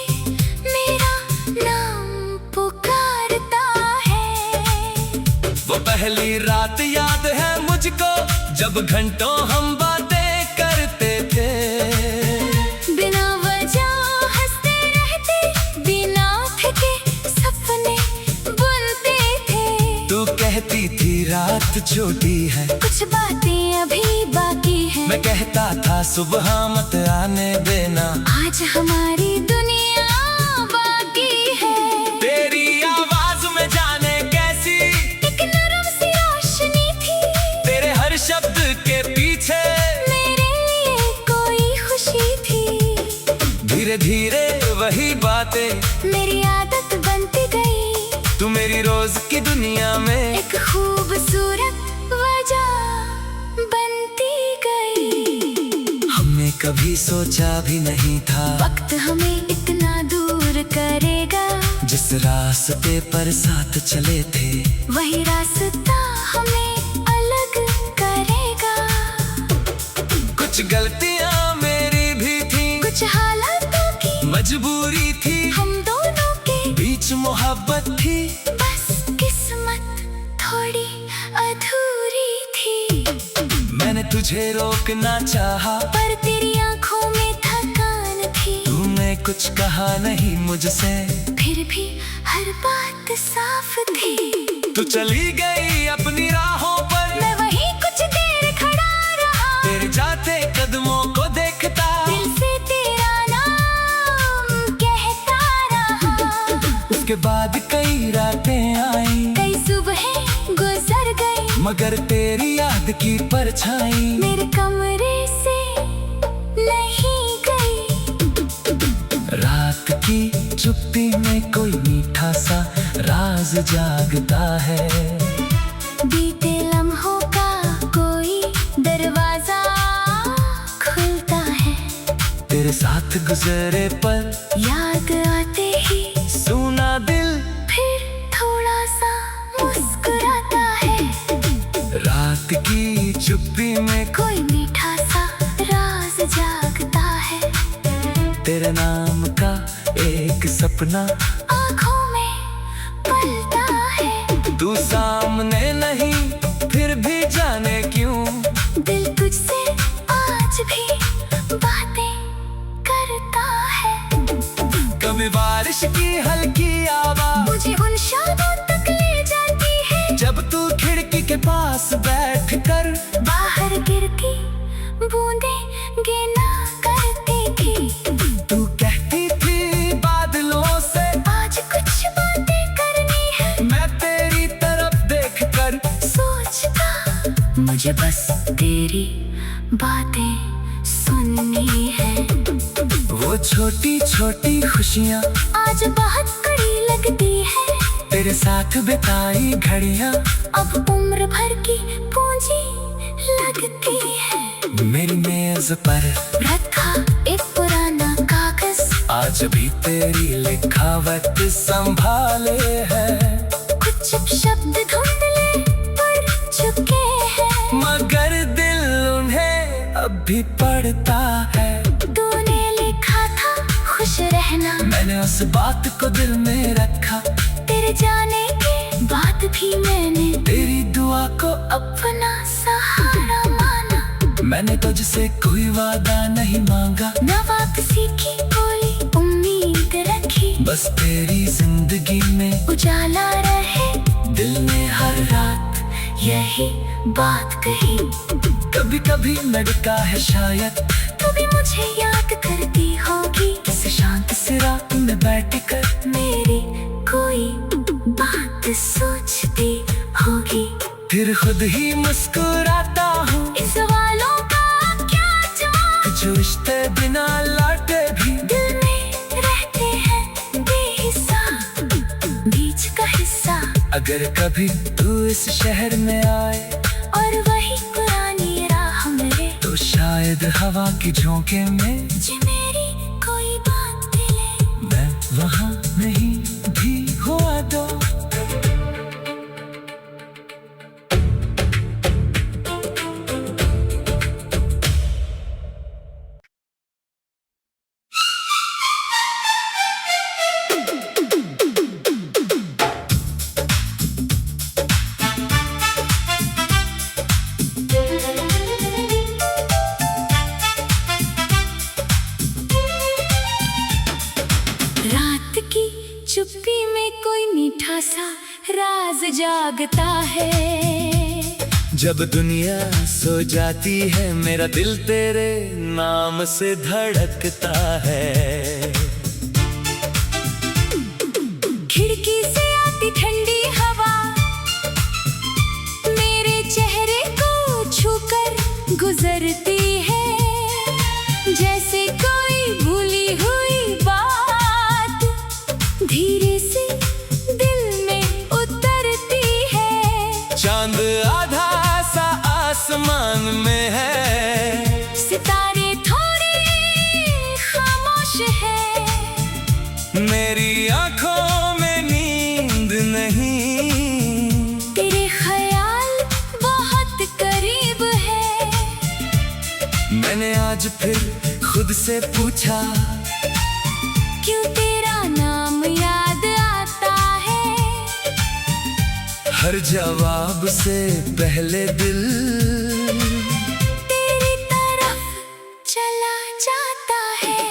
Speaker 1: मेरा नाम पुकारता है।
Speaker 2: वो पहली रात याद है मुझको जब घंटों हम बातें करते थे।
Speaker 1: बिना वजह हंसते रहते, बिना थके सपने बुनते थे।
Speaker 2: तू कहती थी रात छोटी है,
Speaker 1: कुछ बातें अभी बाकी हैं।
Speaker 2: मैं कहता था सुबह मत आने देना,
Speaker 1: आज हमारी दुनिया बाकी है।
Speaker 2: तेरी आवाज में जाने कैसी
Speaker 1: एक नरम सी रोशनी थी,
Speaker 2: तेरे हर शब्द के पीछे
Speaker 1: मेरे लिए कोई खुशी थी।
Speaker 2: धीरे धीरे वही बातें
Speaker 1: मेरी आदत बनती गई,
Speaker 2: तू मेरी रोज की दुनिया में
Speaker 1: एक खूबसूरत वजह बनती गई।
Speaker 2: हमने कभी सोचा भी नहीं था
Speaker 1: वक्त हमें इतना दूर करेगा,
Speaker 2: जिस रास्ते पर साथ चले थे
Speaker 1: वही रास्ता हमें अलग करेगा।
Speaker 2: कुछ गलतियां मेरी भी थी,
Speaker 1: कुछ हालातों की
Speaker 2: मजबूरी थी,
Speaker 1: हम दोनों के
Speaker 2: बीच मोहब्बत थी,
Speaker 1: बस किस्मत थोड़ी अधूरी थी।
Speaker 2: मैंने तुझे रोकना चाहा
Speaker 1: पर तेरी आंखों में थकान थी,
Speaker 2: तूने कुछ कहा नहीं मुझसे,
Speaker 1: फिर भी हर बात साफ थी।
Speaker 2: तू चली गई अपनी राहों पर,
Speaker 1: मैं वहीं कुछ देर खड़ा रहा,
Speaker 2: तेरे जाते कदमों को देखता,
Speaker 1: दिल से तेरा नाम कहता रहा।
Speaker 2: उसके बाद कई रातें आई,
Speaker 1: कई सुबहें गुजर गई,
Speaker 2: मगर तेरी याद की परछाई
Speaker 1: मेरे कमरे से नहीं गई।
Speaker 2: रात की चुप्पी में कोई मीठा सा राज जागता है।
Speaker 1: बीते लम्हों का कोई दरवाजा खुलता है,
Speaker 2: तेरे साथ गुजरे पल
Speaker 1: याद आते ही
Speaker 2: सुना दिल
Speaker 1: फिर थोड़ा सा मुस्कुराता है।
Speaker 2: रात की चुप्पी में
Speaker 1: कोई मीठा सा राज जागता है।
Speaker 2: तेरे नाम का एक सपना
Speaker 1: आँखों में पलता है।
Speaker 2: तू सामने नहीं फिर भी जाने क्यों
Speaker 1: दिल तुझसे आज भी बातें करता है।
Speaker 2: कभी बारिश की हल्की आवाज
Speaker 1: मुझे उन शामों तक ले जाती है
Speaker 2: जब तू खिड़की के पास बैठ कर
Speaker 1: बाहर गिरती बूंदें गिना करती थी।
Speaker 2: तू कहती थी बादलों से
Speaker 1: आज कुछ बातें करनी है।
Speaker 2: मैं तेरी तरफ देख कर
Speaker 1: सोचता मुझे बस तेरी बातें सुननी है।
Speaker 2: वो छोटी छोटी खुशियाँ
Speaker 1: आज बहुत कड़ी लगती है।
Speaker 2: तेरे साथ बिताई घड़ियाँ
Speaker 1: अब उम्र भर की पूंजी लगती है।
Speaker 2: मेरी मेज पर
Speaker 1: रखा एक पुराना कागज
Speaker 2: आज भी तेरी लिखावट संभाले है।
Speaker 1: कुछ शब्द धुंधले पड़ चुके हैं
Speaker 2: मगर दिल उन्हें अब भी पढ़ता है।
Speaker 1: तूने लिखा था खुश रहना,
Speaker 2: मैंने उस बात को दिल में रखा।
Speaker 1: तेरे जाने के बाद भी मैंने
Speaker 2: तेरी दुआ को
Speaker 1: अपना सहारा माना।
Speaker 2: मैंने तुझसे कोई वादा नहीं मांगा,
Speaker 1: न वापसी की कोई उम्मीद रखी।
Speaker 2: बस तेरी जिंदगी में
Speaker 1: उजाला रहे
Speaker 2: दिल ने हर रात
Speaker 1: यही बात कही।
Speaker 2: कभी कभी लड़का है शायद
Speaker 1: तू भी मुझे याद करती होगी
Speaker 2: किसी शांत से रात में बैठ कर
Speaker 1: मेरी कोई बात सोचती होगी।
Speaker 2: फिर खुद ही मुस्कुराता हूँ।
Speaker 1: इन सवालों का क्या जवाब,
Speaker 2: जो रिश्ते बिना लौटे भी
Speaker 1: दिल में रहते हैं बेहिसाब, बीच का हिस्सा।
Speaker 2: अगर कभी तू इस शहर में आए
Speaker 1: और वही पुरानी राह मिले
Speaker 2: तो शायद हवा की झोंके में
Speaker 1: जो मेरी कोई बात दिले।
Speaker 2: मैं वहाँ नहीं भी हुआ तो
Speaker 1: रात की चुप्पी में कोई मीठा सा राज जागता है।
Speaker 2: जब दुनिया सो जाती है मेरा दिल तेरे नाम से धड़कता है।
Speaker 1: खिड़की से आती ठंडी हवा मेरे चेहरे को छूकर गुजरती है। जैसे कोई भूली हुई बात धीरे से दिल में उतरती है।
Speaker 2: चांद आधा सा आसमान में है,
Speaker 1: सितारे थोड़े खामोश है।
Speaker 2: मेरी आंखों में नींद नहीं,
Speaker 1: तेरे ख्याल बहुत करीब है।
Speaker 2: मैंने आज फिर खुद से पूछा
Speaker 1: क्यों तेरा नाम याद आता है।
Speaker 2: हर जवाब से पहले दिल
Speaker 1: तेरी तरफ चला जाता है।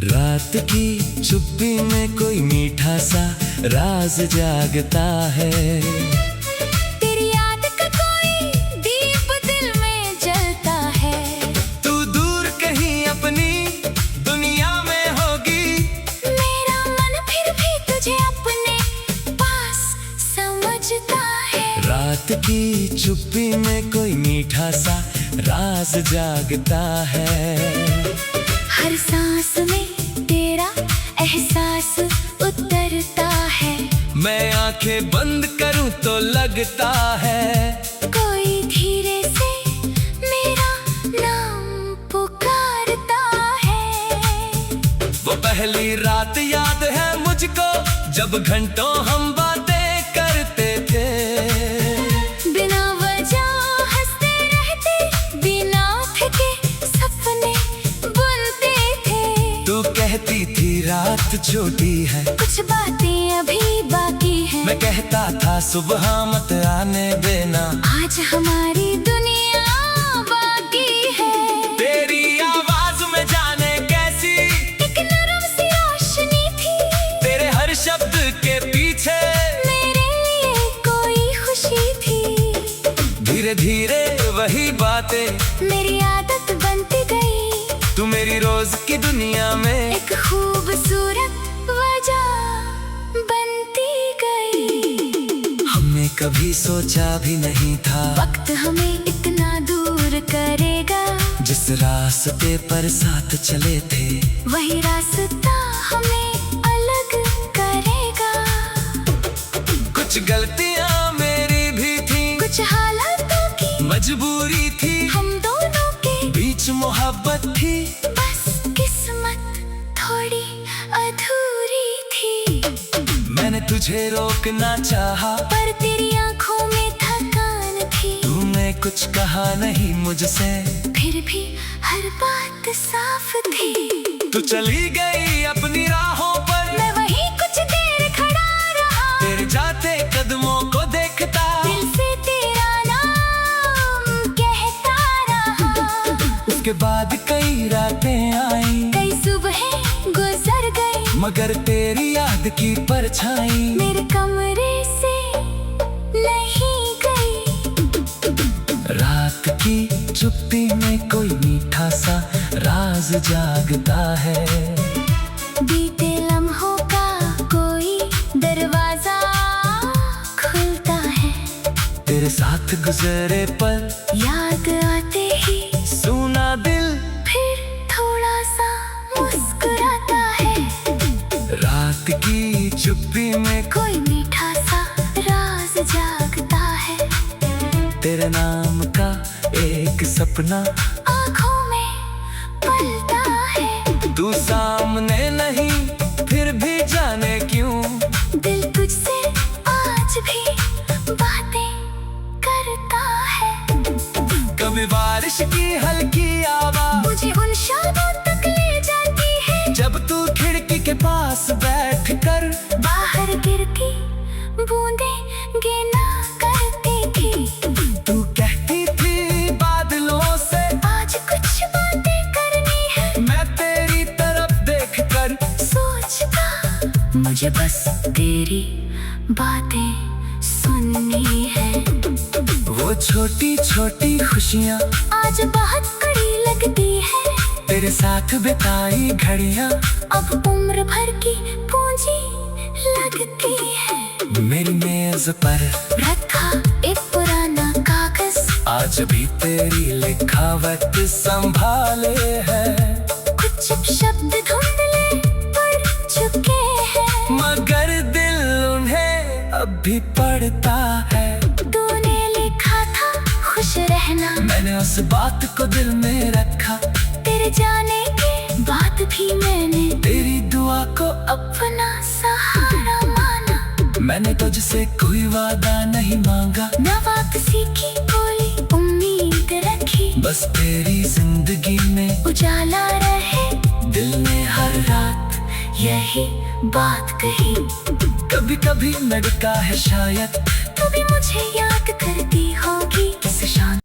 Speaker 2: रात की चुप्पी में कोई मीठा सा राज जागता है।
Speaker 1: तेरी याद का कोई दीप दिल में जलता है।
Speaker 2: तू दूर कहीं अपनी दुनिया में होगी,
Speaker 1: मेरा मन फिर भी तुझे अपने पास समझता है।
Speaker 2: रात की चुप्पी में कोई मीठा सा राज जागता है।
Speaker 1: हर सांस में तेरा एहसास उतरता है।
Speaker 2: मैं आंखें बंद करूं तो लगता है
Speaker 1: कोई धीरे से मेरा नाम पुकारता है।
Speaker 2: वो पहली रात याद है मुझको जब घंटों हम बातें करते थे।
Speaker 1: बिना वजह हंसते रहते, बिना थके सपने बुनते थे।
Speaker 2: तू कहती छोटी थी रात छोटी है,
Speaker 1: कुछ बातें अभी बाकी है।
Speaker 2: मैं कहता था सुबह मत आने देना,
Speaker 1: आज हमारी दुनिया बाकी है।
Speaker 2: तेरी आवाज में जाने कैसी
Speaker 1: एक नरम सी रोशनी थी,
Speaker 2: तेरे हर शब्द के पीछे
Speaker 1: मेरे लिए कोई खुशी थी।
Speaker 2: धीरे धीरे वही बातें
Speaker 1: मेरी आदत बनती गई,
Speaker 2: तू मेरी रोज की दुनिया में
Speaker 1: एक खूबसूरत वजह बनती गई।
Speaker 2: हमने कभी सोचा भी नहीं था
Speaker 1: वक्त हमें इतना दूर करेगा,
Speaker 2: जिस रास्ते पर साथ चले थे
Speaker 1: वही रास्ता हमें अलग करेगा।
Speaker 2: कुछ गलतियां मेरी भी थी,
Speaker 1: कुछ हालातों की
Speaker 2: मजबूरी थी,
Speaker 1: हम दोनों के
Speaker 2: बीच मोहब्बत थी,
Speaker 1: बस किस्मत थोड़ी अधूरी थी।
Speaker 2: मैंने तुझे रोकना चाहा
Speaker 1: पर तेरी आंखों में थकान थी,
Speaker 2: तूने कुछ कहा नहीं मुझसे,
Speaker 1: फिर भी हर बात साफ थी।
Speaker 2: तू चली गई अपनी राहों पर,
Speaker 1: मैं वहीं कुछ देर खड़ा रहा,
Speaker 2: तेरे जाते कदमों को देखता,
Speaker 1: दिल से तेरा नाम कहता रहा।
Speaker 2: उसके बाद कई रातें आई,
Speaker 1: कई सुबहें गुजर गई,
Speaker 2: मगर तेरी याद की परछाई
Speaker 1: मेरे कमरे से नहीं गई।
Speaker 2: रात की चुप्पी में कोई मीठा सा राज जागता है,
Speaker 1: बीते लम्हों का कोई दरवाजा खुलता है,
Speaker 2: तेरे साथ गुजरे पल
Speaker 1: याद आते ही
Speaker 2: सुना दिल
Speaker 1: फिर थोड़ा सा मुस्कुराता है।
Speaker 2: रात की चुप्पी में
Speaker 1: कोई मीठा सा राज जागता है,
Speaker 2: तेरे नाम का एक सपना
Speaker 1: आँखों में पलता है।
Speaker 2: तू सामने नहीं फिर भी जाने क्यों
Speaker 1: दिल तुझसे आज भी बातें करता है।
Speaker 2: कभी बारिश की हल्की आवाज
Speaker 1: मुझे उन शामों तक ले जाती है,
Speaker 2: जब तू खिड़की के पास बैठ कर
Speaker 1: बाहर गिरती बूंदें गिना करती थी।
Speaker 2: तू कहती थी बादलों से
Speaker 1: आज कुछ बातें करनी है,
Speaker 2: मैं तेरी तरफ देख कर
Speaker 1: सोचता मुझे बस तेरी बातें सुननी है।
Speaker 2: वो छोटी छोटी खुशियाँ
Speaker 1: आज बहुत बड़ी लगती है,
Speaker 2: तेरे साथ बिताई घड़ियाँ
Speaker 1: अब उम्र भर की पूंजी लगती है।
Speaker 2: मेरी मेज पर
Speaker 1: रखा एक पुराना कागज,
Speaker 2: आज भी तेरी लिखावट संभाले है,
Speaker 1: कुछ शब्द धुंधले पड़ चुके हैं,
Speaker 2: मगर दिल उन्हें अब भी पढ़ता है।
Speaker 1: तूने लिखा था खुश रहना,
Speaker 2: मैंने उस बात को दिल में रखा,
Speaker 1: तेरे जाने के बाद भी मैंने
Speaker 2: तेरी दुआ को
Speaker 1: अपना सहारा माना।
Speaker 2: मैंने तुझसे कोई वादा नहीं मांगा,
Speaker 1: न वापसी की कोई उम्मीद रखी,
Speaker 2: बस तेरी जिंदगी में
Speaker 1: उजाला रहे।
Speaker 2: दिल ने हर रात
Speaker 1: यही बात कही,
Speaker 2: कभी कभी लगता है शायद
Speaker 1: तू भी मुझे याद करती होगी।
Speaker 2: किसी शान